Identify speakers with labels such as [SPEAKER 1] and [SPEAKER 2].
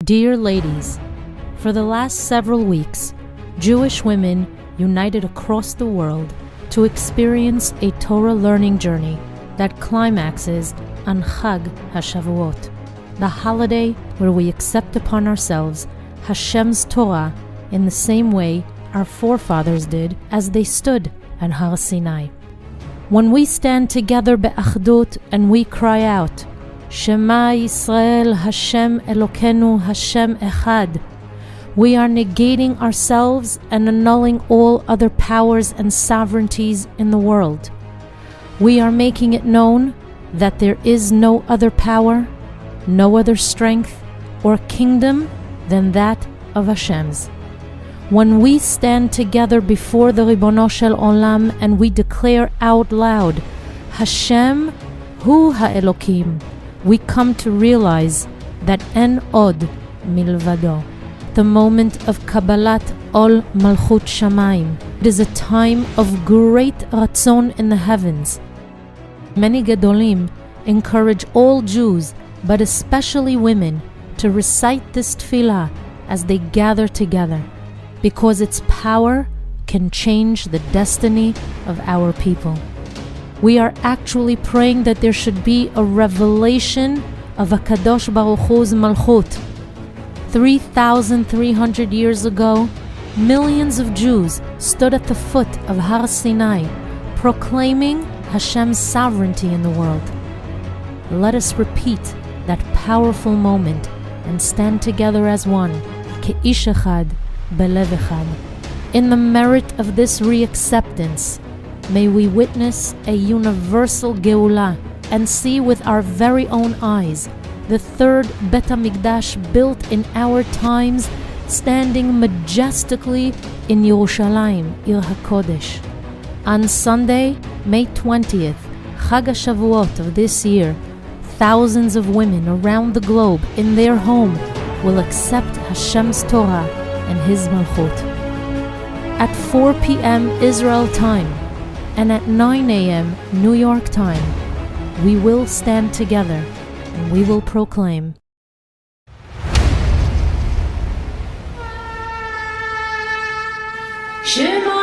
[SPEAKER 1] Dear ladies, for the last several weeks, Jewish women united across the world to experience a Torah learning journey that climaxes on Chag HaShavuot, the holiday where we accept upon ourselves Hashem's Torah in the same way our forefathers did as they stood on Har Sinai. When we stand together be'achdut and we cry out, Shema YISROEL Hashem ELOKEINU Hashem ECHAD, we are negating ourselves and annulling all other powers and sovereignties in the world. We are making it known that there is no other power, no other strength or kingdom than that of Hashem's. When we stand together before the Ribono Shel Olam and we declare out loud, Hashem Hu HaElokim, we come to realize that En Od Milvado, the moment of Kabbalat Ol Malchut Shamayim. It is a time of great ratzon in the heavens. Many Gedolim encourage all Jews, but especially women, to recite this tefillah as they gather together, because its power can change the destiny of our people. We are actually praying that there should be a revelation of HaKadosh Baruch Hu's Malchut. 3,300 years ago, millions of Jews stood at the foot of Har Sinai, proclaiming Hashem's sovereignty in the world. Let us repeat that powerful moment and stand together as one, ECHAD, belev echad. In the merit of this reacceptance, may we witness a universal Geulah and see with our very own eyes the third Bet HaMikdash built in our times, standing majestically in Yerushalayim, Ir HaKodesh. On Sunday, May 20th, Chag HaShavuot of this year, thousands of women around the globe in their home will accept Hashem's Torah and His Malchut. At 4 p.m. Israel time and at 9 a.m. New York time, we will stand together and we will proclaim, Shema